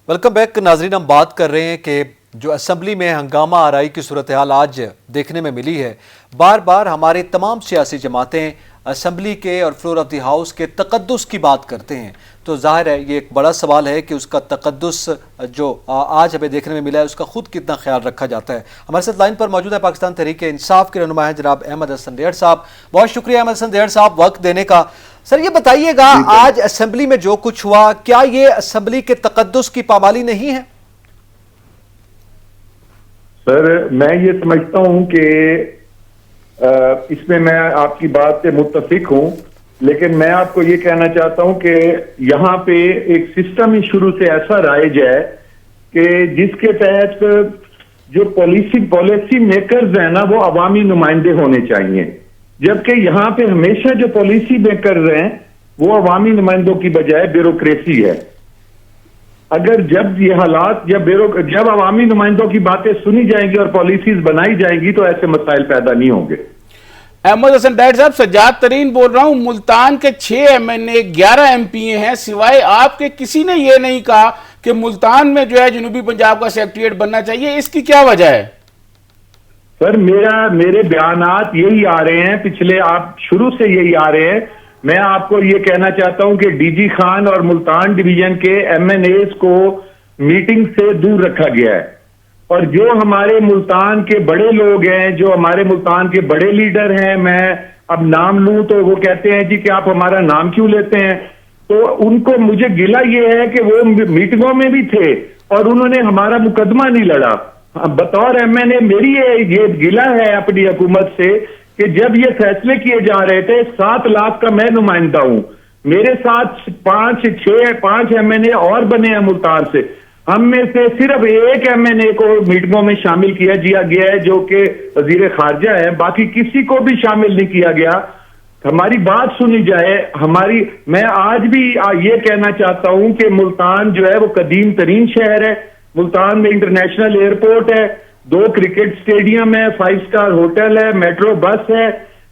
Welcome back नाजरीन। हम बात कर रहे हैं कि जो असम्बली में हंगामा आराई की सूरत हाल आज देखने में मिली है। बार बार हमारे तमाम सियासी जमातें असम्बली के और फ्लोर ऑफ द हाउस के तकद्दुस की बात करते हैं, तो जाहिर है ये एक बड़ा सवाल है कि उसका तकद्दुस जो आज हमें देखने में मिला है उसका खुद कितना ख्याल रखा जाता है। हमारे साथ लाइन पर मौजूद है पाकिस्तान तहरीक इंसाफ के रहनुमा हैं जनाब अहमद हसन डेहड़ साहब। बहुत शुक्रिया अहमद हसन डेहड़ साहब वक्त देने का। सर ये बताइएगा, आज असेंबली में जो कुछ हुआ, क्या ये असेंबली के तकद्दुस की पामाली नहीं है? सर मैं ये समझता हूं कि इसमें मैं आपकी बात से मुत्तफिक हूं, लेकिन मैं आपको ये कहना चाहता हूं कि यहाँ पे एक सिस्टम ही शुरू से ऐसा राइज है कि जिसके तहत जो पॉलिसी मेकर्स हैं ना, वो अवामी नुमाइंदे होने चाहिए, जबकि यहाँ पे हमेशा जो पॉलिसी मेकर हैं वो अवामी नुमाइंदों की बजाय ब्यूरोक्रेसी है। अगर जब ये हालात जब अवामी नुमाइंदों की बातें सुनी जाएंगी और पॉलिसीज बनाई जाएंगी तो ऐसे मसाइल पैदा नहीं होंगे। अहमद हसन डेहड़ साहब, सज्जाद तरीन बोल रहा हूं। मुल्तान के 6 MNA 11 MPA हैं, सिवाय आपके किसी ने यह नहीं कहा कि मुल्तान में जो है जनूबी पंजाब का सेक्रेटेरिएट बनना चाहिए। इसकी क्या वजह है? सर मेरे बयानात यही आ रहे हैं, पिछले आप शुरू से यही आ रहे हैं। मैं आपको ये कहना चाहता हूं कि डीजी खान और मुल्तान डिवीजन के MNAs को मीटिंग से दूर रखा गया है, और जो हमारे मुल्तान के बड़े लोग हैं, जो हमारे मुल्तान के बड़े लीडर हैं, मैं अब नाम लूं तो वो कहते हैं जी कि आप हमारा नाम क्यों लेते हैं, तो उनको मुझे गिला ये है कि वो मीटिंगों में भी थे और उन्होंने हमारा मुकदमा नहीं लड़ा। बतौर MNA मेरी ये गिला है अपनी हुकूमत से कि जब ये फैसले किए जा रहे थे, 7 लाख का मैं नुमाइंदा हूं, मेरे साथ 5 MNA और बने हैं मुल्तान से, हम में से सिर्फ एक MNA को मीटिंगों में शामिल किया गया है जो कि वजीर खारजा है, बाकी किसी को भी शामिल नहीं किया गया। हमारी बात सुनी जाए। मैं आज भी ये कहना चाहता हूं कि मुल्तान जो है वो कदीम तरीन शहर है। मुल्तान में इंटरनेशनल एयरपोर्ट है, 2 क्रिकेट स्टेडियम है, 5 स्टार होटल है, मेट्रो बस है,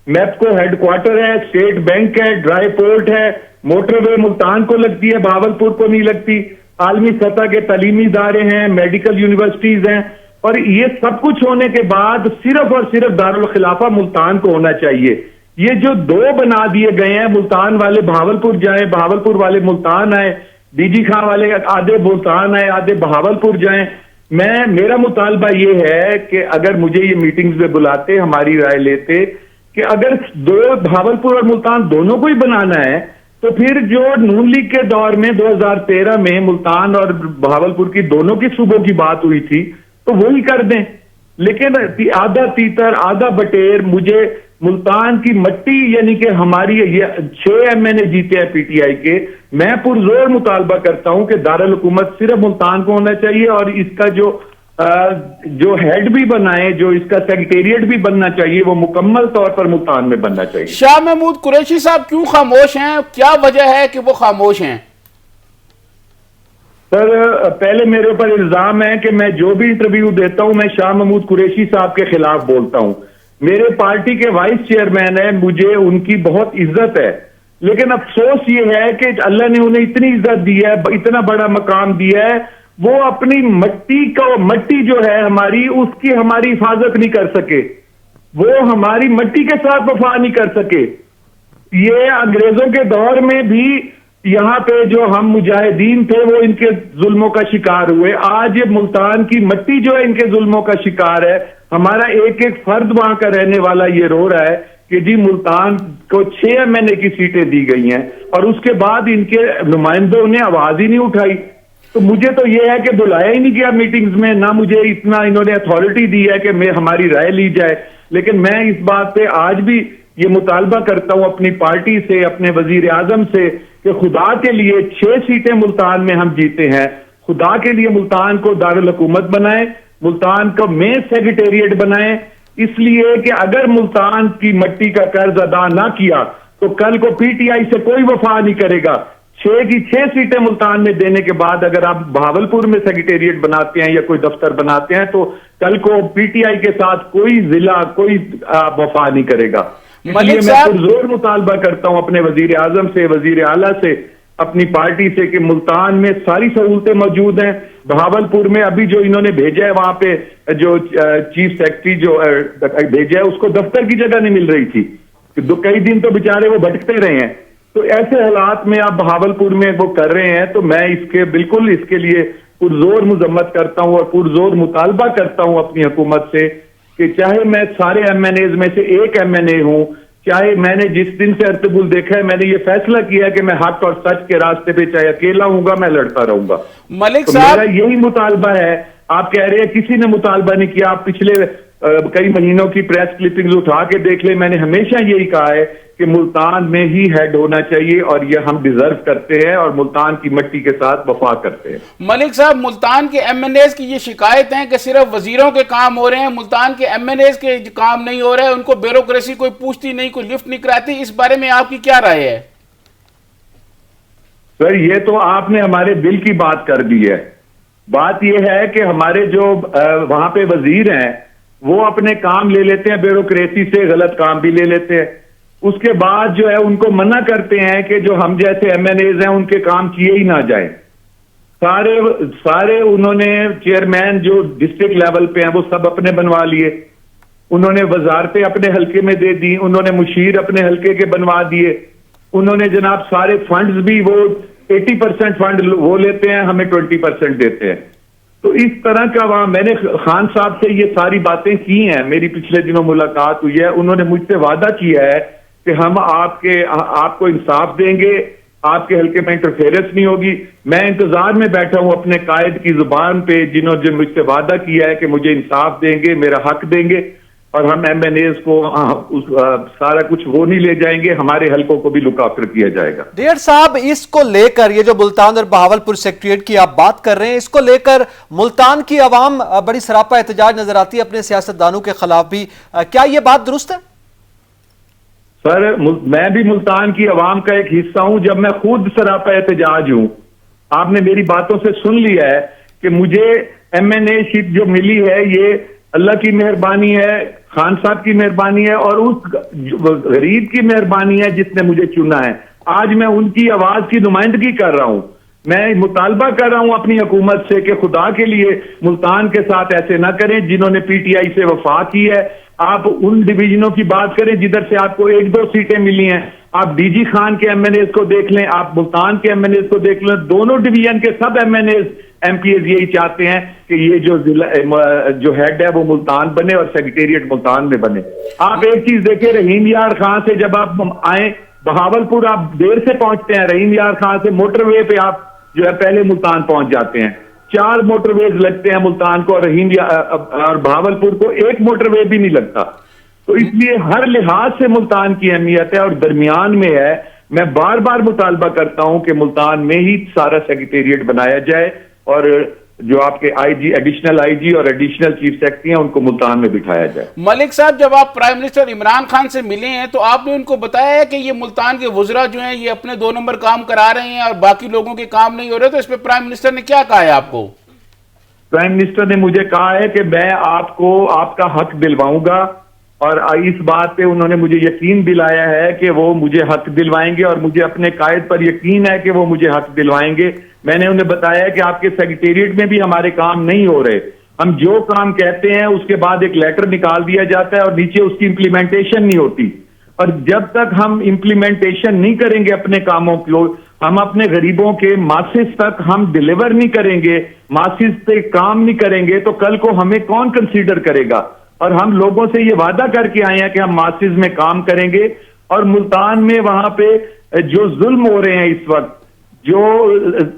मैप्को हेडक्वार्टर है, स्टेट बैंक है, ड्राई पोर्ट है, मोटरवे मुल्तान को लगती है, भावलपुर को नहीं लगती, आलमी सतह के तालीमी इदारे हैं, मेडिकल यूनिवर्सिटीज हैं, और ये सब कुछ होने के बाद सिर्फ और सिर्फ दारुल खिलाफा मुल्तान को होना चाहिए। ये जो 2 बना दिए गए हैं, मुल्तान वाले भावलपुर जाए, भावलपुर वाले मुल्तान आए, डीजी खान वाले आधे मुल्तान आए, आधे भावलपुर जाए। मेरा मुतालबा ये है कि अगर मुझे ये मीटिंग्स में बुलाते, हमारी राय लेते कि अगर 2 भावलपुर और मुल्तान दोनों को ही बनाना है, तो फिर जो नून लीग के दौर में 2013 में मुल्तान और भावलपुर की दोनों की सूबों की बात हुई थी, तो वही कर दें। लेकिन आधा तीतर आधा बटेर, मुझे मुल्तान की मट्टी, यानी कि हमारी ये 6 MNA जीते हैं PTI के, मैं पुरजोर मुतालबा करता हूं कि दारुल हुकूमत सिर्फ मुल्तान को होना चाहिए, और इसका जो हेड भी बनाए, जो इसका सेक्रेटेरिएट भी बनना चाहिए, वो मुकम्मल तौर पर मुल्तान में बनना चाहिए। शाह महमूद कुरैशी साहब क्यों खामोश हैं? क्या वजह है कि वो खामोश हैं? सर पहले मेरे ऊपर इल्जाम है कि मैं जो भी इंटरव्यू देता हूं मैं शाह महमूद कुरैशी साहब के खिलाफ बोलता हूं। मेरे पार्टी के वाइस चेयरमैन है, मुझे उनकी बहुत इज्जत है, लेकिन अफसोस ये है कि अल्लाह ने उन्हें इतनी इज्जत दी है, इतना बड़ा मकाम दिया है, वो अपनी मट्टी जो है हमारी, उसकी हमारी हिफाजत नहीं कर सके, वो हमारी मट्टी के साथ वफा नहीं कर सके। ये अंग्रेजों के दौर में भी यहाँ पे जो हम मुजाहिदीन थे वो इनके जुल्मों का शिकार हुए। आज ये मुल्तान की मट्टी जो है इनके जुल्मों का शिकार है। हमारा एक एक फर्द वहां का रहने वाला ये रो रहा है कि जी मुल्तान को 6 MNA की सीटें दी गई हैं और उसके बाद इनके नुमाइंदों ने आवाज ही नहीं उठाई। तो मुझे तो ये है कि बुलाया ही नहीं गया मीटिंग्स में, ना मुझे इतना इन्होंने अथॉरिटी दी है कि हमारी राय ली जाए। लेकिन मैं इस बात पे आज भी ये मुतालबा करता हूं अपनी पार्टी से, अपने वजीर आजम से, कि खुदा के लिए 6 सीटें मुल्तान में हम जीते हैं, खुदा के लिए मुल्तान को दारुल हुकूमत बनाए, मुल्तान को मेन सेक्रेटेरिएट बनाए, इसलिए कि अगर मुल्तान की मट्टी का कर्ज अदा ना किया तो कल को PTI से कोई वफा नहीं करेगा। 6 की 6 सीटें मुल्तान में देने के बाद अगर आप भावलपुर में सेक्रेटेरिएट बनाते हैं या कोई दफ्तर बनाते हैं, तो कल को PTI के साथ कोई जिला, कोई वफा नहीं करेगा। इसलिए मैं पुरजोर मुतालबा करता हूं अपने वजीर आजम से, वजीर आला से, अपनी पार्टी से कि मुल्तान में सारी सहूलतें मौजूद हैं। बहावलपुर में अभी जो इन्होंने भेजा है, वहां पे जो चीफ सेक्रेटरी जो भेजा है, उसको दफ्तर की जगह नहीं मिल रही थी, कई दिन तो बेचारे वो भटकते रहे हैं। तो ऐसे हालात में आप बहावलपुर में वो कर रहे हैं, तो मैं बिल्कुल इसके लिए पुरजोर मजम्मत करता हूं और पुरजोर मुतालबा करता हूं अपनी हुकूमत से कि चाहे मैं सारे MNAs में से एक MNA हूं, चाहे मैंने जिस दिन से अर्तुगरुल देखा है, मैंने ये फैसला किया कि मैं हक और सच के रास्ते पे चाहे अकेला हूंगा, मैं लड़ता रहूंगा। मलिक तो साहब, मेरा यही मुतालबा है। आप कह रहे हैं किसी ने मुतालबा नहीं किया, आप पिछले कई महीनों की प्रेस क्लिपिंग्स उठा के देख ले, मैंने हमेशा यही कहा है कि मुल्तान में ही हेड होना चाहिए और ये हम डिजर्व करते हैं और मुल्तान की मिट्टी के साथ वफा करते हैं। मलिक साहब, मुल्तान के MNAs की ये शिकायत है कि सिर्फ वजीरों के काम हो रहे हैं, मुल्तान के MNAs के काम नहीं हो रहे हैं, उनको ब्यूरोक्रेसी कोई पूछती नहीं, कोई लिफ्ट नहीं कराती। इस बारे में आपकी क्या राय है? सर, ये तो आपने हमारे दिल की बात कर दी है। बात यह है कि हमारे जो वहां पे वजीर हैं, वो अपने काम ले लेते हैं, ब्यूरोक्रेसी से गलत काम भी ले लेते हैं। उसके बाद जो है उनको मना करते हैं कि जो हम जैसे MNAs हैं उनके काम किए ही ना जाए। सारे उन्होंने चेयरमैन जो डिस्ट्रिक्ट लेवल पे हैं वो सब अपने बनवा लिए, उन्होंने वजारतें अपने हल्के में दे दी, उन्होंने मुशीर अपने हल्के के बनवा दिए, उन्होंने जनाब सारे फंड्स भी वो 80% फंड वो लेते हैं, हमें 20% देते हैं। तो इस तरह का वहां मैंने खान साहब से ये सारी बातें की हैं, मेरी पिछले दिनों मुलाकात हुई है, उन्होंने मुझसे वादा किया है कि हम आपको इंसाफ देंगे, आपके हल्के में इंटरफेरेंस नहीं होगी। मैं इंतजार में बैठा हूं अपने कायद की जुबान पे, जिन्होंने मुझसे वादा किया है कि मुझे इंसाफ देंगे, मेरा हक देंगे और हम MNAs को सारा कुछ वो नहीं ले जाएंगे, हमारे हल्कों को भी लुक आफ्टर किया जाएगा। डेढ़ साहब, इसको लेकर ये जो मुल्तान और बहावलपुर सेक्रेटेरिएट की आप बात कर रहे हैं, इसको लेकर मुल्तान की आवाम बड़ी सरापा एहतजाज नजर आती है अपने सियासतदानों के खिलाफ भी। क्या ये बात दुरुस्त है? सर, मैं भी मुल्तान की आवाम का एक हिस्सा हूं, जब मैं खुद सरापा एहतजाज हूं। आपने मेरी बातों से सुन लिया है कि मुझे MNA शिप जो मिली है ये अल्लाह की मेहरबानी है, खान साहब की मेहरबानी है और उस गरीब की मेहरबानी है जिसने मुझे चुना है। आज मैं उनकी आवाज की नुमाइंदगी कर रहा हूं। मैं मुतालबा कर रहा हूं अपनी हुकूमत से कि खुदा के लिए मुल्तान के साथ ऐसे ना करें जिन्होंने PTI से वफा की है। आप उन डिवीजनों की बात करें जिधर से आपको 1-2 सीटें मिली हैं। आप DG खान के MNAs को देख लें, आप मुल्तान के MNAs को देख लें, दोनों डिवीजन के सब MNAs MPs यही चाहते हैं कि ये जो हेड है वो मुल्तान बने और सेक्रेटेरिएट मुल्तान में बने। आप एक चीज देखें, रहीम यार खान से जब आप आए बहावलपुर, आप देर से पहुंचते हैं, रहीम यार खान से मोटरवे पे आप जो है पहले मुल्तान पहुंच जाते हैं। 4 मोटरवेज लगते हैं मुल्तान को और बहावलपुर को 1 मोटरवे भी नहीं लगता। तो इसलिए हर लिहाज से मुल्तान की अहमियत है और दरमियान में है। मैं बार बार मुतालबा करता हूं कि मुल्तान में ही सारा सेक्रेटेरिएट बनाया जाए और जो आपके IG, एडिशनल IG और एडिशनल चीफ सेक्रेटरी हैं उनको मुल्तान में बिठाया जाए। मलिक साहब, जब आप प्राइम मिनिस्टर इमरान खान से मिले हैं तो आपने उनको बताया है कि ये मुल्तान के वुज़रा जो हैं ये अपने 2 नंबर काम करा रहे हैं और बाकी लोगों के काम नहीं हो रहे, तो इस पे प्राइम मिनिस्टर ने क्या कहा है आपको? प्राइम मिनिस्टर ने मुझे कहा है कि मैं आपको आपका हक दिलवाऊंगा और इस बात पे उन्होंने मुझे यकीन दिलाया है कि वो मुझे हक दिलवाएंगे और मुझे अपने कायद पर यकीन है कि वो मुझे हक दिलवाएंगे। मैंने उन्हें बताया कि आपके सेक्रेटेरिएट में भी हमारे काम नहीं हो रहे, हम जो काम कहते हैं उसके बाद एक लेटर निकाल दिया जाता है और नीचे उसकी इंप्लीमेंटेशन नहीं होती। और जब तक हम इंप्लीमेंटेशन नहीं करेंगे अपने कामों को, हम अपने गरीबों के मासिस तक हम डिलीवर नहीं करेंगे, मासिस पे काम नहीं करेंगे, तो कल को हमें कौन कंसीडर करेगा? और हम लोगों से ये वादा करके आए हैं कि हम मासिस में काम करेंगे। और मुल्तान में वहां पे जो जुल्म हो रहे हैं इस वक्त, जो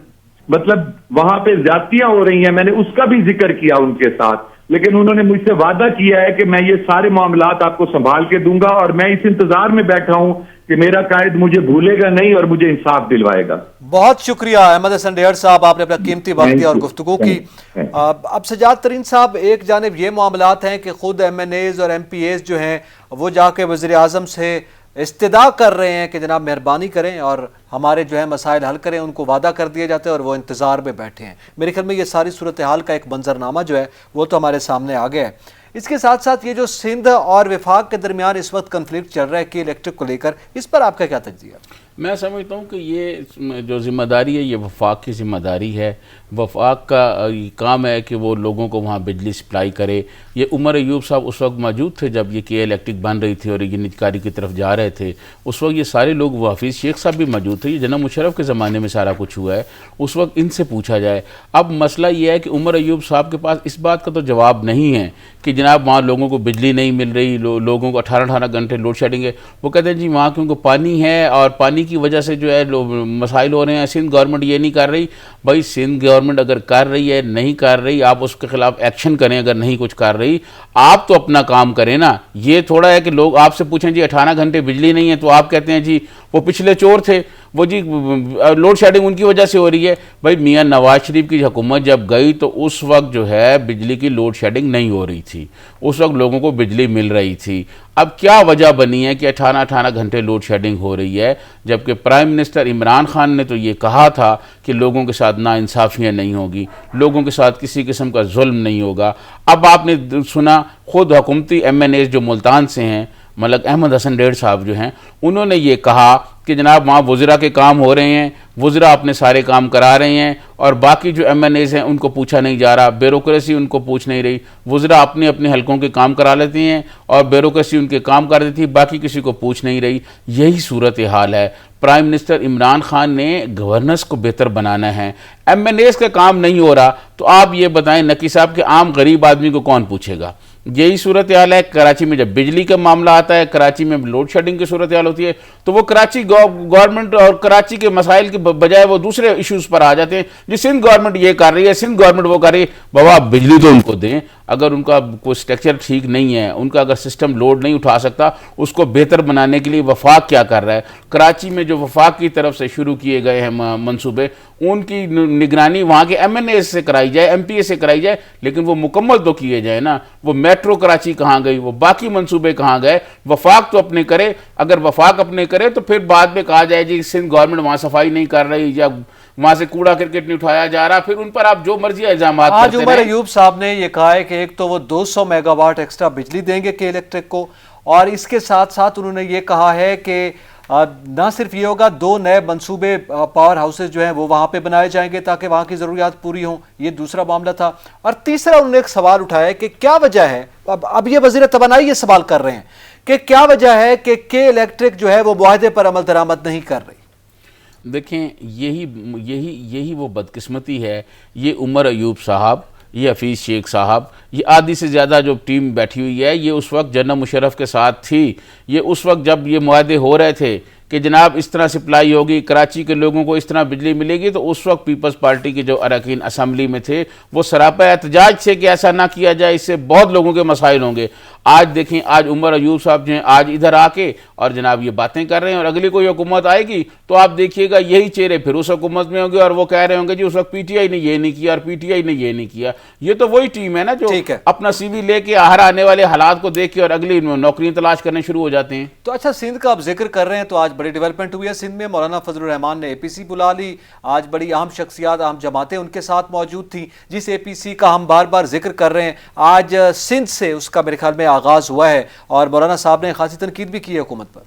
मतलब वहां पे ज्यादतियां हो रही हैं, मैंने उसका भी जिक्र किया उनके साथ, लेकिन उन्होंने मुझसे वादा किया है कि मैं ये सारे मामलात आपको संभाल के दूंगा और मैं इस इंतजार में बैठा हूं कि मेरा कायद मुझे भूलेगा नहीं और मुझे इंसाफ दिलवाएगा। बहुत शुक्रिया अहमद हसन डेहड़ साहब, आपने अपना कीमती वक्त दिया और गुफ्तगू की। अब सजाद तरीन साहब, एक जानिब ये मामलात हैं कि खुद MNAs और MPAs जो हैं वो जाके वज़ीर आज़म से इस्तिदा कर रहे हैं कि जनाब मेहरबानी करें और हमारे जो है मसाइल हल करें, उनको वादा कर दिया जाता है और वो इंतज़ार में बैठे हैं। मेरे ख्याल में ये सारी सूरत हाल का एक मंजरनामा जो है वो तो हमारे सामने आ गया है। इसके साथ साथ ये जो सिंध और विफाक के दरमियान इस वक्त कन्फ्लिक्ट चल रहा है कि इलेक्ट्रिक को लेकर, इस पर आपका क्या तज्जिया? मैं समझता हूँ कि ये जो जिम्मेदारी है ये वफाक की जिम्मेदारी है। वफाक का ये काम है कि वो लोगों को वहाँ बिजली सप्लाई करे। ये उमर अयूब साहब उस वक्त मौजूद थे जब ये के इलेक्ट्रिक बन रही थी और ये निजकारी की तरफ जा रहे थे। उस वक्त ये सारे लोग, वो हफीज़ शेख साहब भी मौजूद थे। ये जनाब मुशर्रफ के ज़माने में सारा कुछ हुआ है, उस वक्त इनसे पूछा जाए। अब मसला ये है कि उमर अयूब साहब के पास इस बात का तो जवाब नहीं है कि जनाब वहाँ लोगों को बिजली नहीं मिल रही, लोगों को 18-18 घंटे लोड शेडिंग है। वो कहते हैं जी वहाँ क्योंकि पानी है और पानी की वजह से जो है मसाइल हो रहे हैं, सिंध गवर्नमेंट ये नहीं कर रही। भाई सिंध गवर्नमेंट अगर कर रही है, नहीं कर रही, आप उसके खिलाफ एक्शन करें। अगर नहीं कुछ कर रही, आप तो अपना काम करें ना। ये थोड़ा है कि लोग आपसे पूछें जी 18 घंटे बिजली नहीं है तो आप कहते हैं जी वो पिछले चोर थे, वो जी लोड शेडिंग उनकी वजह से हो रही है। भाई मियां नवाज शरीफ की हुकूमत जब गई तो उस वक्त जो है बिजली की लोड शेडिंग नहीं हो रही थी, उस वक्त लोगों को बिजली मिल रही थी। अब क्या वजह बनी है कि 18-18 घंटे लोड शेडिंग हो रही है, जबकि प्राइम मिनिस्टर इमरान खान ने तो ये कहा था कि लोगों के साथ नाइंसाफियाँ नहीं होगी, लोगों के साथ किसी किस्म का जुल्म नहीं होगा। अब आपने सुना खुद हुकूमती MNAs जो मुल्तान से हैं, मलक अहमद हसन डेढ़ साहब जो हैं, उन्होंने ये कहा कि जनाब वहाँ वज़रा के काम हो रहे हैं, वज़रा अपने सारे काम करा रहे हैं और बाकी जो MNAs हैं उनको पूछा नहीं जा रहा, ब्यूरोक्रेसी उनको पूछ नहीं रही। वज़रा अपने अपने हलकों के काम करा लेते हैं और ब्यूरोक्रेसी उनके काम कर देती है, बाकी किसी को पूछ नहीं रही। यही सूरत हाल है। प्राइम मिनिस्टर इमरान खान ने गवर्नेंस को बेहतर बनाना है, MNAs का काम नहीं हो रहा, तो आप ये बताएं नकी साहब के आम गरीब आदमी को कौन पूछेगा। यही सूरत हाल है। कराची में जब बिजली का मामला आता है, कराची में लोड शेडिंग की सूरत हाल होती है, तो वो कराची गवर्नमेंट और कराची के मसाइल के बजाय वो दूसरे इश्यूज पर आ जाते हैं। जी सिंध गवर्नमेंट ये कर रही है, सिंध गवर्नमेंट वो कर रही है। बाबा आप बिजली तो उनको दें, अगर उनका कोई स्ट्रक्चर ठीक नहीं है, उनका अगर सिस्टम लोड नहीं उठा सकता, उसको बेहतर बनाने के लिए वफाक क्या कर रहा है। कराची में जो वफाक की तरफ से शुरू किए गए हैं मंसूबे, उनकी निगरानी वहाँ के MNAs से कराई जाए, MPA से कराई जाए, लेकिन वो मुकम्मल तो किए जाए ना। वो मेट्रो कराची कहाँ गई, वो बाकी मंसूबे कहाँ गए। वफाक तो अपने करे, अगर वफाक अपने करे तो फिर बाद में कहा जाए जी सिंध गवर्नमेंट वहाँ सफाई नहीं कर रही या वहां से कूड़ा क्रिकेट नहीं उठाया जा रहा, फिर उन पर आप जो मर्जी इल्जाम करते आज उमर अयूब साहब ने यह कहा है कि एक तो वो 200 मेगावाट एक्स्ट्रा बिजली देंगे के इलेक्ट्रिक को, और इसके साथ साथ उन्होंने ये कहा है कि ना सिर्फ ये होगा, 2 नए मंसूबे पावर हाउसेज जो हैं वो वहाँ पे बनाए जाएंगे ताकि वहाँ की ज़रूरियात पूरी हों। ये दूसरा मामला था। और तीसरा उन्होंने एक सवाल उठाया कि क्या वजह है, अब ये वज़ीर तवानाई ये सवाल कर रहे हैं कि क्या वजह है कि के इलेक्ट्रिक जो है वो मुआहदे पर अमल दरामद नहीं कर रही। देखें यही वो बदकिस्मती है। ये उमर अयूब साहब, ये हफीज़ शेख साहब, ये आधी से ज़्यादा जो टीम बैठी हुई है, ये उस वक्त जनरल मुशर्रफ के साथ थी। ये उस वक्त जब ये मुआहदे हो रहे थे कि जनाब इस तरह सप्लाई होगी, कराची के लोगों को इस तरह बिजली मिलेगी, तो उस वक्त पीपल्स पार्टी के जो अरकान असम्बली में थे वो सरापा एहतजाज थे कि ऐसा ना किया जाए, इससे बहुत लोगों के मसाइल होंगे। आज देखें, आज उमर अयूब साहब जो हैं आज इधर आके और जनाब ये बातें कर रहे हैं, और अगली कोई हुकूमत आएगी तो आप देखिएगा यही चेहरे फिर उस हुकूमत में होंगे और वो कह रहे होंगे जी उस वक्त PTI ने ये नहीं किया और PTI ने ये नहीं किया। ये तो वही टीम है ना जो अपना CV लेके हर आने वाले हालात को देख के और अगली नौकरियां तलाश करने शुरू हो जाते हैं। तो अच्छा, सिंध का आप जिक्र कर रहे हैं तो आज बड़ी डेवलपमेंट हुई है सिंध में। मौलाना फजलुर रहमान ने APC बुला ली। आज बड़ी अहम शख्सियात, अहम जमातें उनके साथ मौजूद थी। जिस APC का हम बार बार जिक्र कर रहे हैं, आज सिंध से उसका मेरे ख्याल में आगाज़ हुआ है और मौलाना साहब ने खासी तनकीद भी की है हुकूमत पर।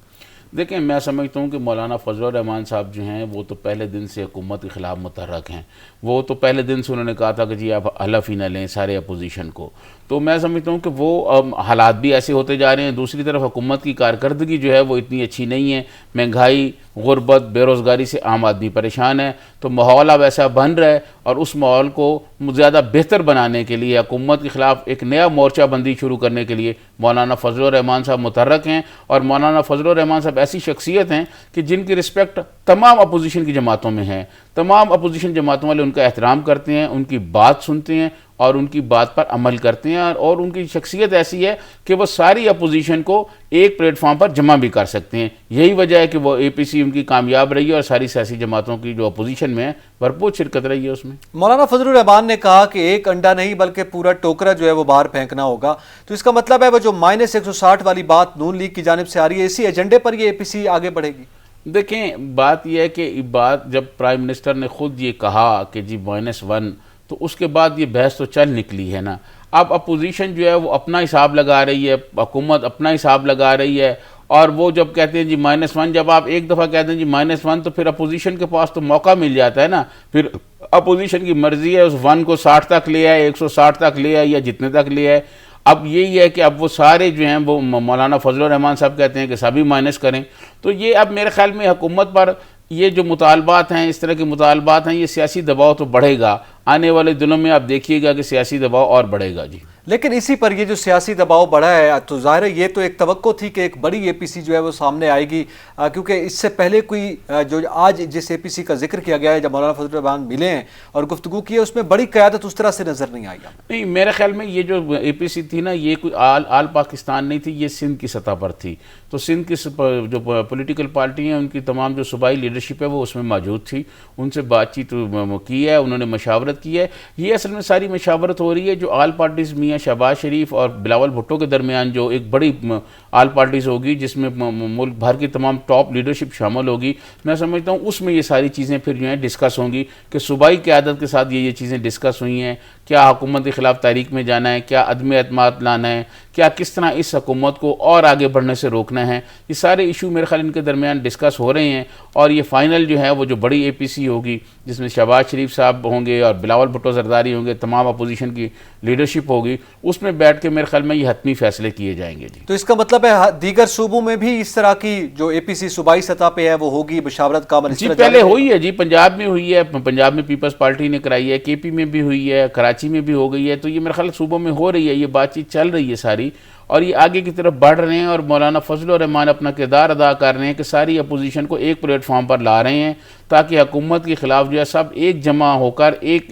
देखें, मैं समझता हूँ कि मौलाना फजलुर रहमान साहब जो हैं वो तो पहले दिन से हुकूमत के ख़िलाफ़ मुतहर्रक हैं। वो तो पहले दिन से उन्होंने कहा था कि जी आप हलफ ही न लें सारे अपोजिशन को। तो मैं समझता हूँ कि वो हालात भी ऐसे होते जा रहे हैं। दूसरी तरफ हुकूमत की कारकर्दगी जो है वो इतनी अच्छी नहीं है। महंगाई, गुर्बत, बेरोज़गारी से आम आदमी परेशान है। तो माहौल अब ऐसा बन रहा है और उस माहौल को ज़्यादा बेहतर बनाने के लिए, हुकूमत के ख़िलाफ़ एक नया मोर्चाबंदी शुरू करने के लिए मौलाना फजलुर रहमान साहब मुतहर्रक हैं। और मौलाना फजलुर रहमान साहब ऐसी शख्सियत हैं कि जिनकी रिस्पेक्ट तमाम अपोजिशन की जमातों में है। तमाम अपोजिशन जमातों वाले उनका एहतराम करते हैं, उनकी बात सुनते हैं और उनकी बात पर अमल करते हैं। और उनकी शख्सियत ऐसी है कि वो सारी अपोजिशन को एक प्लेटफॉर्म पर जमा भी कर सकते हैं। यही वजह है कि वो APC उनकी कामयाब रही है और सारी सियासी जमातों की जो अपोजिशन में है भरपूर शिरकत रही है उसमें। मौलाना फजलुर रहमान ने कहा कि एक अंडा नहीं बल्कि पूरा टोकरा जो है वो बाहर फेंकना होगा। तो इसका मतलब है वो जो -160 वाली बात नून लीग की जानिब से आ रही है, इसी एजेंडे पर ये APC आगे बढ़ेगी। देखें, बात यह है कि बात जब प्राइम मिनिस्टर ने खुद ये कहा कि जी -1, तो उसके बाद ये बहस तो चल निकली है ना। अब अपोजिशन जो है वो अपना हिसाब लगा रही है, हुकूमत अपना हिसाब लगा रही है और वो जब कहते हैं जी -1, जब आप एक दफ़ा कहते हैं जी -1 तो फिर अपोजिशन के पास तो मौका मिल जाता है ना, फिर अपोजिशन की मर्जी है उस 1 को 60 तक ले आए, 160 तक ले आए या जितने तक ले आए। अब यही है कि अब वो सारे जो हैं वो मौलाना फजलुर रहमान साहब कहते हैं कि सभी माइनस करें। तो ये अब मेरे ख्याल में हुकूमत पर ये जो मुतालबात हैं, इस तरह के मुतालबात हैं, ये सियासी दबाव तो बढ़ेगा। आने वाले दिनों में आप देखिएगा कि सियासी दबाव और बढ़ेगा जी। लेकिन इसी पर ये जो सियासी दबाव बढ़ा है तो जाहिर है ये तो एक तवक्को थी कि एक बड़ी एपीसी जो है वो सामने आएगी, क्योंकि इससे पहले कोई जो आज जिस एपीसी का जिक्र किया गया है, जब मौलाना फजलुर रहमान मिले हैं और गुफ्तगू की है, उसमें बड़ी क़यादत उस तरह से नज़र नहीं आई। नहीं, मेरे ख्याल में ये जो एपीसी थी ना, ये कोई आल पाकिस्तान नहीं थी, ये सिंध की सतह पर थी। तो सिंध की जो पॉलिटिकल पार्टी हैं उनकी तमाम जो सूबाई लीडरशिप है वो उसमें मौजूद थी, उनसे बातचीत की है, उन्होंने मशावरत की है। ये असल में सारी मशावरत हो रही है जो आल पार्टीज़ मियाँ शहबाज शरीफ और बिलावल भुट्टो के दरमियान जो एक बड़ी आल पार्टीज़ होगी जिसमें मुल्क भर की तमाम टॉप लीडरशिप शामिल होगी। मैं समझता हूँ उसमें ये सारी चीज़ें फिर जो हैं डिस्कस होंगी कि सूबाई क़यादत के साथ ये चीज़ें डिस्कस हुई हैं, क्या हुकूमत के ख़िलाफ़ तारीख में जाना है, क्या अदम एतमाद लाना है, क्या किस तरह इस हुकूमत को और आगे बढ़ने से रोकना है। ये सारे इशू मेरे ख्याल इनके दरमियान डिस्कस हो रहे हैं और ये फाइनल जो है वो जो बड़ी एपीसी होगी जिसमें शहबाज शरीफ साहब होंगे और बिलावल भुट्टो जरदारी होंगे, तमाम अपोजिशन की लीडरशिप होगी, उसमें बैठ के मेरे ख्याल में ये हतमी फैसले किए जाएंगे जी। तो इसका मतलब है दीगर सूबों में भी इस तरह की जो एपीसी सूबाई सतह पे है वो होगी, मुशावरत का जी पहले हुई है जी, पंजाब में हुई है, पंजाब में पीपल्स पार्टी ने कराई है, केपी में भी हुई है, कराची में भी हो गई है। तो ये मेरे ख्याल सूबों में हो रही है, ये बातचीत चल रही है सारी और ये आगे की तरफ बढ़ रहे हैं और मौलाना फजलुर रहमान अपना किरदार अदा कर रहे हैं कि सारी अपोजिशन को एक प्लेटफॉर्म पर ला रहे हैं ताकि हुकूमत के ख़िलाफ़ जो है सब एक जमा होकर एक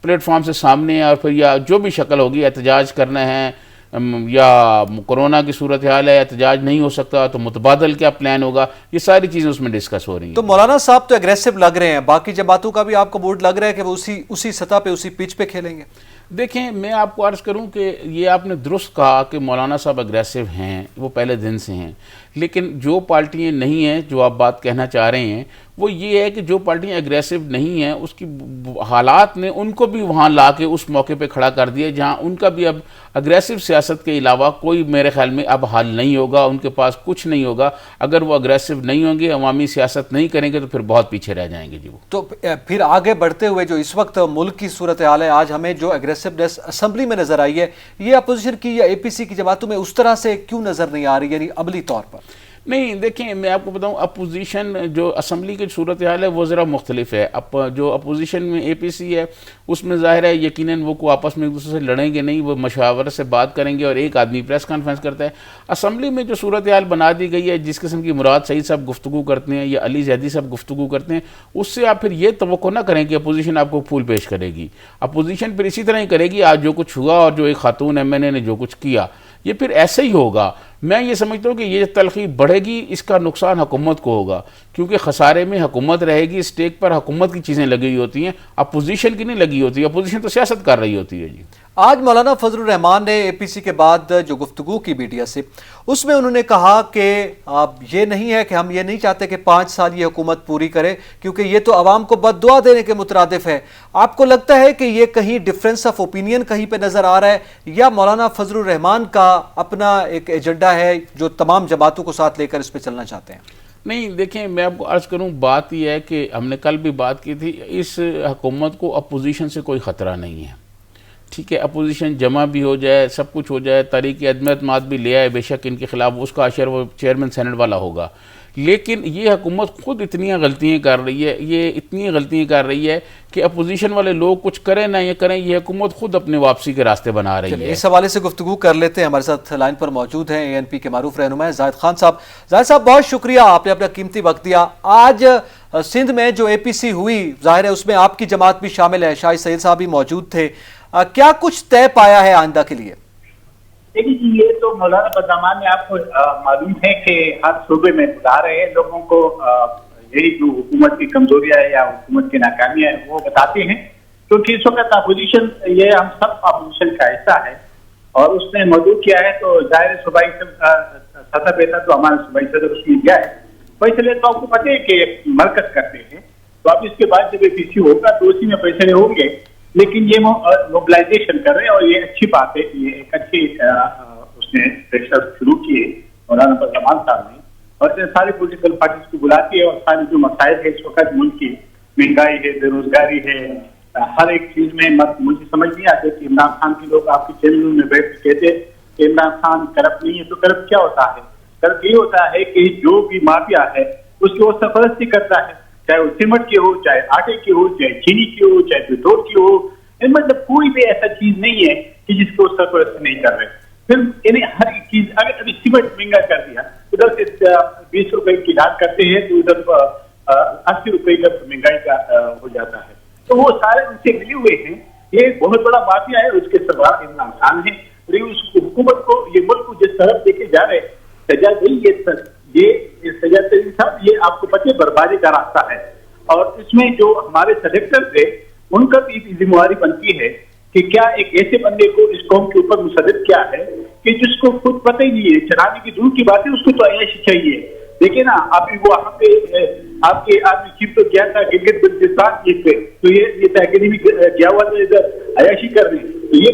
प्लेटफॉर्म से सामने और फिर या जो भी शक्ल होगी एहतजाज करना है या कोरोना की सूरत हाल है, एहतजाज नहीं हो सकता तो मुतबादल क्या प्लान होगा, ये सारी चीज़ें उसमें डिस्कस हो रही हैं। तो मौलाना साहब तो एग्रेसिव लग रहे हैं, बाकी जमातों का भी आपको मूड लग रहा है कि वो उसी सतह पे उसी पिच पे खेलेंगे? देखें, मैं आपको अर्ज़ करूं कि ये आपने दुरुस्त कहा कि मौलाना साहब अग्रेसिव हैं, वो पहले दिन से हैं, लेकिन जो पार्टियां नहीं हैं जो आप बात कहना चाह रहे हैं वो ये है कि जो पार्टियां अग्रेसिव नहीं हैं उसकी हालात ने उनको भी वहाँ ला के उस मौके पे खड़ा कर दिया जहाँ उनका भी अब अग्रेसिव सियासत के अलावा कोई मेरे ख्याल में अब हल नहीं होगा, उनके पास कुछ नहीं होगा। अगर वो अग्रेसिव नहीं होंगे, अवामी सियासत नहीं करेंगे तो फिर बहुत पीछे रह जाएंगे जी वो। तो फिर आगे बढ़ते हुए जो इस वक्त मुल्क की सूरत हाल है, आज हमें जो एग्रेसिवनेस असम्बली में नजर आई है, ये अपोजिशन की या एपीसी की जमातों में उस तरह से क्यों नजर नहीं आ रही, यानी अमली तौर पर? नहीं, देखें, मैं आपको बताऊं, अपोजिशन जो असम्बली की सूरत हाल है वो ज़रा मुख्तलिफ है। जो अपोजिशन में एपीसी है उसमें ज़ाहिर है यकीनन वो को आपस में एक दूसरे से लड़ेंगे नहीं, वो मशावरत से बात करेंगे और एक आदमी प्रेस कॉन्फ्रेंस करता है। असम्बली में जो सूरत हाल बना दी गई है, जिस किस्म की मुराद सईद साहब गुफ्तगू करते हैं या अली जैदी साहब गुफ्तगू करते हैं, उससे आप फिर ये तवक्को ना करें कि अपोजिशन आपको फूल पेश करेगी। अपोजिशन फिर इसी तरह ही करेगी, आज जो कुछ हुआ और जो एक खातून MNA ने जो कुछ किया ये फिर ऐसे ही होगा। मैं ये समझता हूँ कि ये तलखी बढ़ेगी, इसका नुकसान हुकूमत को होगा क्योंकि खसारे में हुकूमत रहेगी, स्टेक पर हुकूमत की चीज़ें लगी हुई होती हैं, अपोजिशन की नहीं लगी होती, अपोजिशन तो सियासत कर रही होती है जी। आज मौलाना फजलुर रहमान ने एपीसी के बाद जो गुफ्तगू की मीडिया से, उसमें उन्होंने कहा कि ये नहीं है कि हम ये नहीं चाहते कि 5 साल ये हुकूमत पूरी करे क्योंकि ये तो आवाम को बद्दुआ देने के मुतरादिफ है। आपको लगता है कि ये कहीं डिफरेंस ऑफ ओपिनियन कहीं पे नजर आ रहा है या मौलाना फजलुर रहमान का अपना एक एजेंडा है जो तमाम जमातों को साथ लेकर इस पर चलना चाहते हैं? नहीं, देखें, मैं आपको अर्ज़ करूं, बात यह है कि हमने कल भी बात की थी, इस हुकूमत को अपोजिशन से कोई ख़तरा नहीं है। ठीक है, अपोजिशन जमा भी हो जाए, सब कुछ हो जाए, तहरीक अदम एतमाद भी ले आए, बेशक इनके खिलाफ उसका अशर वो चेयरमैन सेनेट वाला होगा, लेकिन ये हुकूमत खुद इतनी गलतियाँ कर रही है, ये इतनी गलतियाँ कर रही है कि अपोजिशन वाले लोग कुछ करें ना ये करें, ये हुकूमत खुद अपने वापसी के रास्ते बना रही है। इस हवाले से गुफ्तगू कर लेते हैं। हमारे साथ लाइन पर मौजूद हैं ANP के मारूफ रहनुमा जाहिद खान साहब। जाहिद साहब, बहुत शुक्रिया, आपने अपना कीमती वक्त दिया। आज सिंध में जो एपीसी हुई, जाहिर है उसमें आपकी जमात भी शामिल है, शाहिद सईद साहब भी मौजूद थे, क्या कुछ तय पाया है आइंदा के लिए? देखिए जी, ये तो मौलाना बदमान ने आपको मालूम है कि हर सूबे में बुला रहे हैं लोगों को, यही जो हुकूमत की कमजोरियां है या हुकूमत की नाकामियां है वो बताते हैं, क्योंकि इस वक्त अपोजिशन, ये हम सब अपोजिशन का हिस्सा है और उसने मौजूद किया है, तो जाहिर सूबाई सतह पे था तो हमारा सूबाई सदर उसमें गया है। फैसले तो आपको पता है कि मरकज करते हैं, तो अब इसके बाद जब एपीसी होगा तो उसी में फैसले होंगे, लेकिन ये मोबिलाइजेशन कर रहे हैं और ये अच्छी बात है, ये एक अच्छी उसने प्रेशर शुरू किए मौलाना फजल साहब ने, और इतने सारे पॉलिटिकल पार्टीज को बुलाती है और सारे जो मसाइल है इस वक्त मुल्क की, महंगाई है, बेरोजगारी है, हर एक चीज में मुझे समझ नहीं आते कि इमरान खान के लोग आपके चैनल में बैठ के कहते कि इमरान खान करप्ट नहीं है, तो करप्ट क्या होता है? करप्ट ये होता है कि जो भी माफिया है उसकी वो सरपरस्ती करता है, चाहे वो सीमेंट की हो, चाहे आटे की हो, चाहे चीनी की हो, चाहे पेट्रोल की हो, मतलब कोई भी ऐसा चीज नहीं है कि जिसको सरपरस्ती नहीं कर रहे। फिर इन्हें हर एक चीज, अगर अभी सीमेंट महंगा कर दिया, उधर से 20 रुपए की डाल करते हैं तो उधर 80 रुपए का महंगाई का हो जाता है। तो वो सारे उनसे मिले हुए हैं, ये बहुत बड़ा माफिया है, उसके सरदार इमरान खान है। उस हुकूमत को, ये मुल्क को जिस तरफ लेके जा रहे, सजा दी ये सजा तरीन साहब, ये आपको पता है बर्बादी का रास्ता है। और इसमें जो हमारे सेलेक्टर थे उनका भी जिम्मेवारी बनती है कि क्या एक ऐसे बंदे को इस कौम के ऊपर मुसद्दद क्या है कि जिसको खुद पता ही नहीं है, चलाने की दूर की बात है, उसको तो अयाशी चाहिए। देखिए ना, अभी वो वहां पे आपके आदमी चीफ तो गया था गिलगित बल्तिस्तान पे, तो ये तहकीमी गया हुआ था इधर अयाशी करने, तो ये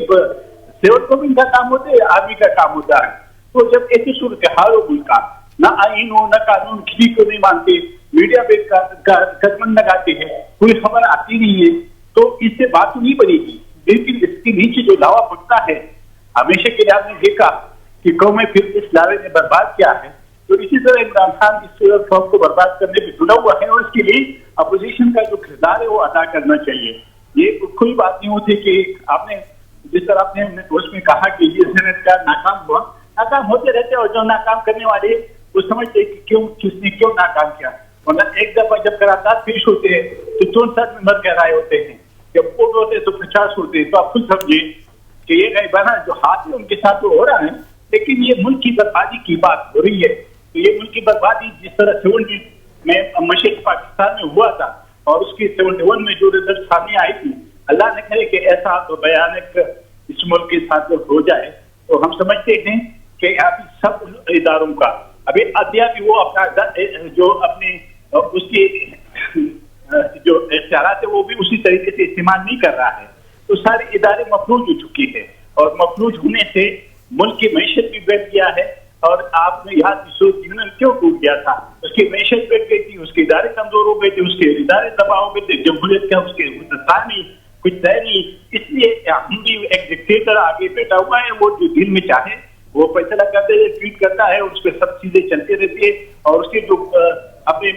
सेवक गवर्नमेंट का काम होता है, आर्मी का काम होता है। तो जब ऐसी सूरत हाल हो मुल्क का, ना आइन हो ना कानून, किसी को नहीं मानते, मीडिया पे कदम लगाते हैं, कोई खबर आती नहीं है, तो इससे बात तो नहीं बनेगी। लेकिन इसके नीचे जो लावा पड़ता है, हमेशा के लिए आपने देखा कि कौमें फिर इस लावे ने बर्बाद किया है, तो इसी तरह इमरान खान इस कौम को बर्बाद करने में जुड़ा हुआ है और इसके लिए अपोजिशन का जो किरदार है वो अदा करना चाहिए। ये कोई बात नहीं होती कि आपने जिस तरह आपने उसमें कहा कि ये सेनेट का नाकाम हुआ, नाकाम होते रहते और जो नाकाम करने वाले वो समझते कि क्यों, किसने क्यों नाकाम किया। वरना एक दफा जब करारदाद पेश होते हैं तो 64 मेंबर कह रहे होते हैं, जब वोट होते हैं तो 50 होते हैं। तो आप खुद समझिए कि ये गरीबाना जो हाथ है उनके साथ तो हो रहा है, लेकिन ये मुल्क की बर्बादी की बात हो रही है। तो ये मुल्क की बर्बादी जिस तरह 70 में मशरक़ी पाकिस्तान में हुआ था और उसकी 71 में जो रिजल्ट सामने आई थी, अल्लाह ने करे कि ऐसा तो भयानक इस मुल्क के साथ हो जाए, तो हम समझते हैं कि आप सब इदारों का अभी अद्या भी वो अपना जो अपने उसकी जो इख्तियारात है वो भी उसी तरीके से इस्तेमाल नहीं कर रहा है। तो सारे इदारे मफलूज हो चुकी है और मफलूज होने से मुल्क की मैशत भी बैठ गया है। और आपने याद सोवियत यूनियन क्यों टूट गया था, उसकी मैशत बैठ गई थी, उसके इदारे कमजोर हो गए थे, उसके इदारे तबाह हो गए थे, जमहूरियत का उसके नहीं कुछ तय नहीं। इसलिए हम भी एक डिक्टेटर आगे बैठा हुआ है, वो जो दिल में चाहे वो फैसला करते हैं, ट्वीट करता है, उस पर सब चीजें चलती रहती है। और उसके जो अपने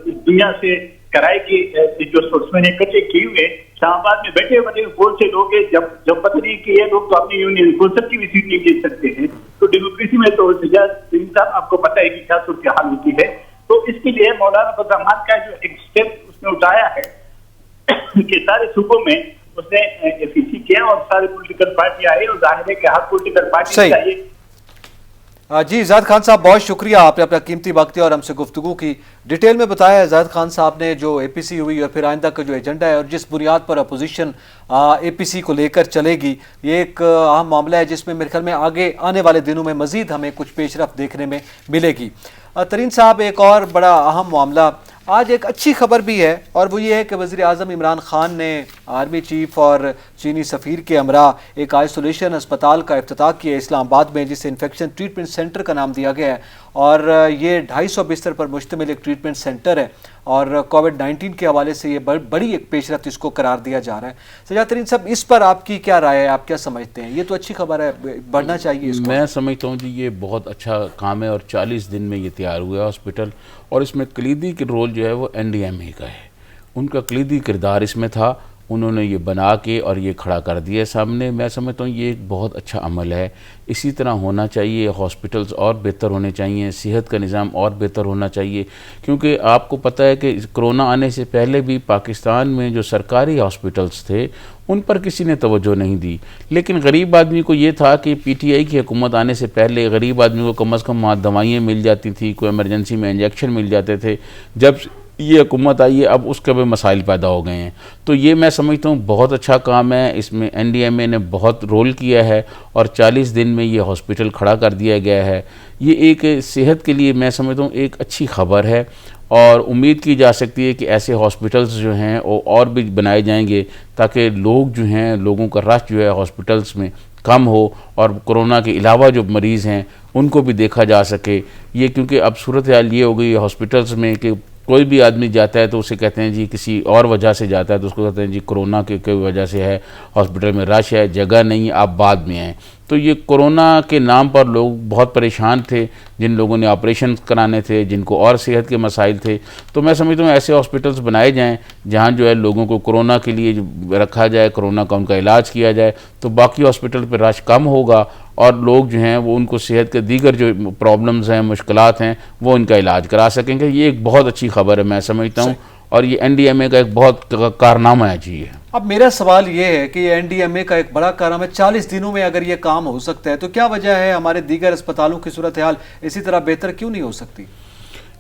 दुनिया से कराए की जो सोर्समैन इकट्ठे किए हुए इस्लामाबाद में बैठे बैठे कौन से लोग हैं, जब पता नहीं कि ये लोग तो अपनी यूनियन कौंसिल की भी सीट नहीं जीत सकते हैं। तो डेमोक्रेसी में तो साहब आपको पता है कि क्या सूरत हाल होती है। तो इसके लिए मौलाना फजल रहमान का जो एक स्टेप उसने उठाया है कि सारे सूबों में उसने एफईसी किया और सारी पॉलिटिकल पार्टी आई और जाहिर है कि हर पॉलिटिकल पार्टी चाहिए। जी इजाद खान साहब, बहुत शुक्रिया, आपने अपना कीमती वक्त और हमसे गुफ्तगू की, डिटेल में बताया इजाद खान साहब ने जो एपीसी हुई और फिर आइंदा का जो एजेंडा है और जिस बुनियाद पर अपोजिशन एपीसी को लेकर चलेगी, ये एक अहम मामला है जिसमें मेरे ख्याल में आगे आने वाले दिनों में मजीद हमें कुछ पेशरफ देखने में मिलेगी। तरीन साहब, एक और बड़ा अहम मामला, आज एक अच्छी खबर भी है और वो ये है कि वज़ीर आज़म इमरान खान ने आर्मी चीफ और चीनी सफ़ीर के हमरा एक आइसोलेशन अस्पताल का इफ्तिताह किया इस्लामाबाद में, जिसे इन्फेक्शन ट्रीटमेंट सेंटर का नाम दिया गया है। और ये 250 बिस्तर पर मुश्तमिल एक ट्रीटमेंट सेंटर है और कोविड-19 के हवाले से ये बड़ी एक पेशरफ्त इसको करार दिया जा रहा है। सजाद तरीन साहब, इस पर आपकी क्या राय है, आप क्या समझते हैं? ये तो अच्छी खबर है, बढ़ना चाहिए इसको। मैं समझता हूँ जी ये बहुत अच्छा काम है और 40 दिन में ये तैयार हुआ हॉस्पिटल, और इसमें कलीदी के रोल जो है वो NDMA का है, उनका कलीदी किरदार इसमें था, उन्होंने ये बना के और ये खड़ा कर दिया सामने। मैं समझता हूँ ये एक बहुत अच्छा अमल है, इसी तरह होना चाहिए। हॉस्पिटल्स और बेहतर होने चाहिए, सेहत का निज़ाम और बेहतर होना चाहिए, क्योंकि आपको पता है कि कोरोना आने से पहले भी पाकिस्तान में जो सरकारी हॉस्पिटल्स थे उन पर किसी ने तवज्जो नहीं दी। लेकिन गरीब आदमी को ये था कि PTI की हुकूमत आने से पहले गरीब आदमी को कम अज़ कम वहाँ दवाइयाँ मिल जाती थी, कोई इमरजेंसी में इंजेक्शन मिल जाते थे। जब ये हुकूमत आई है अब उसके भी मसाइल पैदा हो गए हैं। तो ये मैं समझता हूँ बहुत अच्छा काम है, इसमें NDMA ने बहुत रोल किया है और 40 दिन में ये हॉस्पिटल खड़ा कर दिया गया है। ये एक सेहत के लिए मैं समझता हूँ एक अच्छी खबर है और उम्मीद की जा सकती है कि ऐसे हॉस्पिटल्स जो हैं वो और भी बनाए जाएंगे ताकि लोग जो हैं, लोगों का रश जो है हॉस्पिटल्स में कम हो और कोरोना के अलावा जो मरीज़ हैं उनको भी देखा जा सके। ये क्योंकि अब सूरत हाल ये हो गई है हॉस्पिटल्स में कि कोई भी आदमी जाता है तो उसे कहते हैं जी किसी और वजह से जाता है तो उसको कहते हैं जी कोरोना की वजह से है, हॉस्पिटल में रश है, जगह नहीं है, आप बाद में आएँ। तो ये कोरोना के नाम पर लोग बहुत परेशान थे, जिन लोगों ने ऑपरेशन कराने थे, जिनको और सेहत के मसाइल थे। तो मैं समझता हूँ ऐसे हॉस्पिटल्स बनाए जाएं जहाँ जो है लोगों को कोरोना के लिए रखा जाए, कोरोना का उनका इलाज किया जाए, तो बाकी हॉस्पिटल पर रश कम होगा और लोग जो हैं वो उनको सेहत के दीगर जो प्रॉब्लम्स हैं, मुश्किलात हैं, वो इनका इलाज करा सकेंगे। ये एक बहुत अच्छी खबर है मैं समझता हूँ, और ये एनडीएमए का एक बहुत कारनामा है जी। अब मेरा सवाल ये है कि एनडीएमए का एक बड़ा कारनामा है, 40 दिनों में अगर ये काम हो सकता है तो क्या वजह है हमारे दीगर अस्पतालों की सूरत हाल इसी तरह बेहतर क्यों नहीं हो सकती?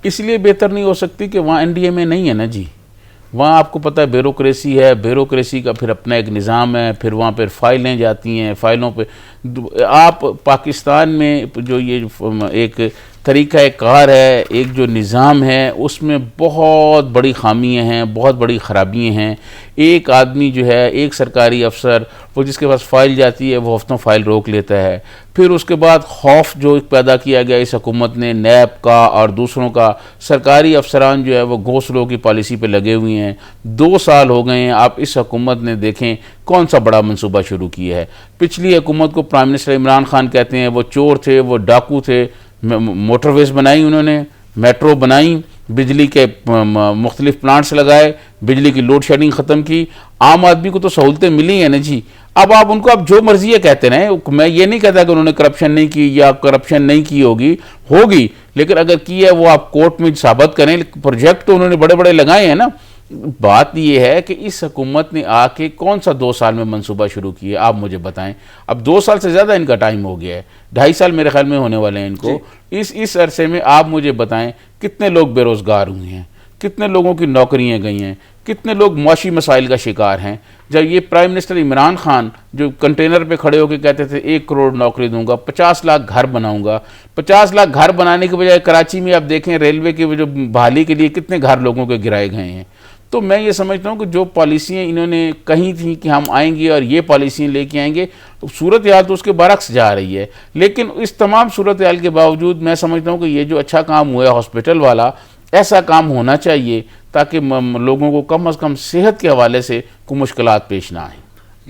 इसलिए बेहतर नहीं हो सकती कि वहाँ एनडीएमए नहीं है ना जी। वहाँ आपको पता है ब्यूरोक्रेसी है, ब्यूरोक्रेसी का फिर अपना एक निज़ाम है, फिर वहाँ पर फाइलें जाती हैं, फाइलों पे आप पाकिस्तान में जो ये एक तरीका कार है, एक जो निज़ाम है, उसमें बहुत बड़ी खामियां हैं, बहुत बड़ी ख़राबियाँ हैं। एक आदमी जो है, एक सरकारी अफसर, वो जिसके पास फ़ाइल जाती है वो हफ्तों फ़ाइल रोक लेता है। फिर उसके बाद खौफ जो पैदा किया गया इस हुकूमत ने नैब का और दूसरों का, सरकारी अफसरान जो है वो घोंसलों की पॉलिसी पे लगे हुए हैं। 2 साल हो गए हैं, आप इस हुकूमत ने देखें कौन सा बड़ा मंसूबा शुरू किया है। पिछली हुकूमत को प्राइम मिनिस्टर इमरान खान कहते हैं, वो चोर थे, वो डाकू थे। मोटरवेज बनाई उन्होंने, मेट्रो बनाई, बिजली के मुख्तलिफ प्लांट्स लगाए, बिजली की लोड शेडिंग ख़त्म की, आम आदमी को तो सहूलतें मिली हैं ना जी। अब आप उनको अब जो मर्जी है कहते रहें, मैं ये नहीं कहता कि उन्होंने करप्शन नहीं की या करप्शन नहीं की होगी, लेकिन अगर की है वो आप कोर्ट में साबित करें। प्रोजेक्ट तो उन्होंने बड़े बड़े लगाए हैं ना। बात यह है कि इस हुकूमत ने आके कौन सा 2 साल में मंसूबा शुरू किया, आप मुझे बताएं। अब 2 साल से ज़्यादा इनका टाइम हो गया है, 2.5 साल मेरे ख्याल में होने वाले हैं इनको। इस अरसे में आप मुझे बताएं कितने लोग बेरोज़गार हुए हैं, कितने लोगों की नौकरियां गई हैं, कितने लोग मुआशी मसाइल का शिकार हैं। जब ये प्राइम मिनिस्टर इमरान खान जो कंटेनर पे खड़े होकर कहते थे 1 करोड़ नौकरी दूंगा, 50 लाख घर बनाऊंगा, 50 लाख घर बनाने के बजाय कराची में आप देखें रेलवे की जो बहाली के लिए कितने घर लोगों के गिराए गए हैं। तो मैं ये समझता हूँ कि जो पॉलिसियाँ इन्होंने कही थी कि हम आएंगे और ये पॉलिसियाँ लेके आएंगे, सूरत हाल तो उसके बरक्स जा रही है। लेकिन इस तमाम सूरत हाल के बावजूद मैं समझता हूँ कि ये जो अच्छा काम हुआ है हॉस्पिटल वाला, ऐसा काम होना चाहिए ताकि लोगों को कम अज़ कम सेहत के हवाले से कोई मुश्किलात पेश ना आए।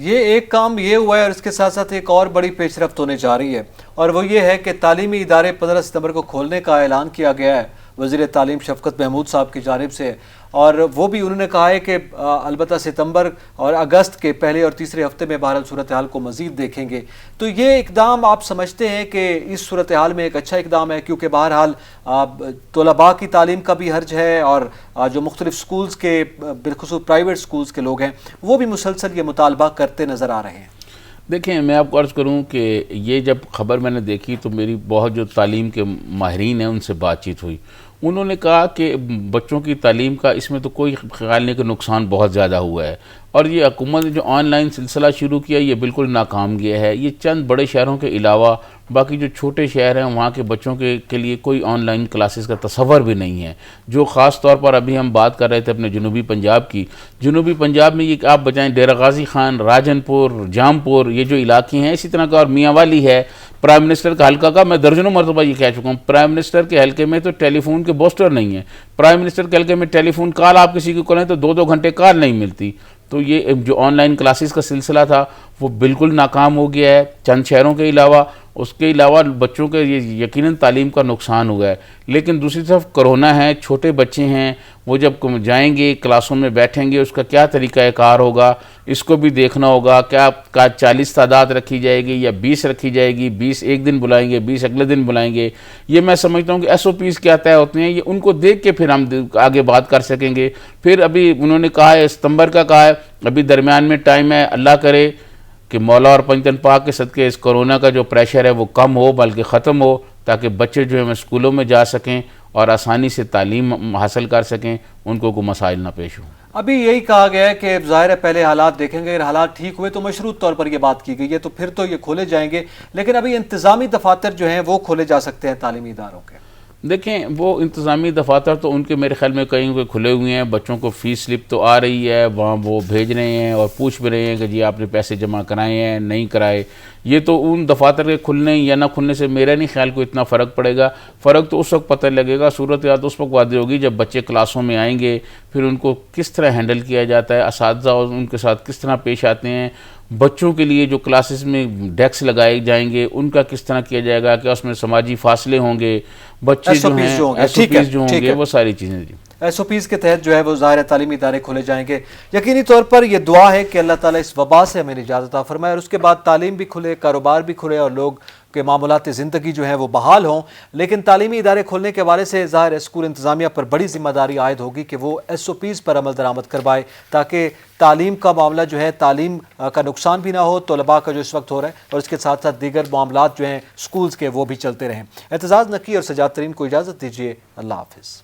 ये एक काम ये हुआ है और इसके साथ साथ एक और बड़ी पेशरफ्त होने जा रही है, और वो ये है कि तालीमी इदारे 15 सितंबर को खोलने का ऐलान किया गया है वज़ीर तालीम शफ़क़त महमूद साहब की जानिब से। और वो भी उन्होंने कहा है कि अलबत्ता सितंबर और अगस्त के पहले और तीसरे हफ्ते में बहरहाल सूरत हाल को मज़ीद देखेंगे। तो ये इकदाम आप समझते हैं कि इस सूरत हाल में एक अच्छा इकदाम है, क्योंकि बहरहाल तलबा की तालीम का भी हर्ज है और जो मुख्तलिफ स्कूल्स के बिलखुसूस प्राइवेट स्कूल्स के लोग हैं वो भी मुसलसल ये मुतालबा करते नज़र आ रहे हैं। देखें, मैं आपको अर्ज़ करूं कि ये जब ख़बर मैंने देखी तो मेरी बहुत जो तालीम के माहिरीन हैं उनसे बातचीत हुई। उन्होंने कहा कि बच्चों की तालीम का इसमें तो कोई ख्याल नहीं कि नुकसान बहुत ज़्यादा हुआ है, और ये हुकूमत ने जो ऑनलाइन सिलसिला शुरू किया ये बिल्कुल नाकाम गया है। ये चंद बड़े शहरों के अलावा बाकी जो छोटे शहर हैं वहाँ के बच्चों के लिए कोई ऑनलाइन क्लासेस का तसव्वुर भी नहीं है। जो ख़ास तौर पर अभी हम बात कर रहे थे अपने जनूबी पंजाब की, जनूबी पंजाब में ये आप बजाएं डेरा गाजी खान, राजनपुर, जामपुर, ये जो इलाके हैं, इसी तरह का और मियांवाली है। प्राइम मिनिस्टर का हल्का का मैं दर्जनों मरतबा ये कह चुका हूँ, प्राइम मिनिस्टर के हल्के में तो टेलीफोन के बोस्टर नहीं है। प्राइम मिनिस्टर के हल्के में टेलीफोन कॉल आप किसी को करें तो 2-2 घंटे कॉल नहीं मिलती। तो ये जो ऑनलाइन क्लासेस का सिलसिला था वो बिल्कुल नाकाम हो गया है चंद शहरों के अलावा। उसके अलावा बच्चों के ये यकीनन तालीम का नुकसान हुआ है। लेकिन दूसरी तरफ कोरोना है, छोटे बच्चे हैं, वो जब जाएंगे क्लासों में बैठेंगे उसका क्या तरीका कार होगा, इसको भी देखना होगा। क्या 40 तादाद रखी जाएगी या 20 रखी जाएगी, 20 एक दिन बुलाएंगे, 20 अगले दिन बुलाएंगे। ये मैं समझता हूँ कि SOPs क्या तय होते हैं, ये उनको देख के फिर हम आगे बात कर सकेंगे। फिर अभी उन्होंने कहा है सितंबर का कहा है, अभी दरमियान में टाइम है। अल्लाह करे कि मौला और पंजतन पाक के सदके इस कोरोना का जो प्रेशर है वो कम हो बल्कि ख़त्म हो, ताकि बच्चे जो है स्कूलों में जा सकें और आसानी से तालीम हासिल कर सकें, उनको कोई मसाइल ना पेश हो। अभी यही कहा गया है कि ज़ाहिर है पहले हालात देखेंगे, अगर हालात ठीक हुए तो मशरूत तौर पर यह बात की गई है तो फिर तो ये खोले जाएंगे। लेकिन अभी इंतज़ामी दफातर जो हैं वो खोले जा सकते हैं तालीमी इदारों के। देखें, वो इंतज़ामी दफातर तो उनके मेरे ख्याल में कहीं के खुले हुए हैं, बच्चों को फ़ीस स्लिप तो आ रही है, वहाँ वो भेज रहे हैं और पूछ भी रहे हैं कि जी आपने पैसे जमा कराए हैं नहीं कराए। ये तो उन दफातर के खुलने या ना खुलने से मेरा नहीं ख्याल कोई इतना फ़र्क पड़ेगा। फ़र्क तो उस वक्त पता लगेगा, सूरत या तो उस वक्त वादे होगी जब बच्चे क्लासों में आएंगे, फिर उनको किस तरह हैंडल किया जाता है, असातिज़ा और उनके साथ किस तरह पेश आते हैं, बच्चों के लिए जो क्लासेस में डेस्क लगाए जाएंगे उनका किस तरह किया जाएगा, क्या उसमें समाजी फासले होंगे, बच्चे जो हैं SOPs जो होंगे वो सारी चीज़ें। जी SOPs के तहत जो है वो ज़ाहिर तालीमी इदारे खोले जाएंगे। यकीनी तौर पर यह दुआ है कि अल्लाह ताला इस वबा से हमें निजात अता फरमाए और उसके बाद तालीम भी खुले, कारोबार भी खुले और लोग के मामूलाती ज़िंदगी जो है वो बहाल हों। लेकिन तालीमी इदारे खोलने के हवाले से ज़ाहिर स्कूल इंतज़ामिया पर बड़ी जिम्मेदारी आयद होगी कि वो SOPs पर अमल दरामद करवाए ताकि तालीम का मामला जो है, तालीम का नुकसान भी ना हो, तलबा का जो इस वक्त हो रहा है, और इसके साथ साथ दीगर मामलात जो हैं स्कूल्स के वो भी चलते रहें। एतजाज़ नकी और सजाद तरीन को इजाज़त दीजिए। अल्लाह हाफिज़।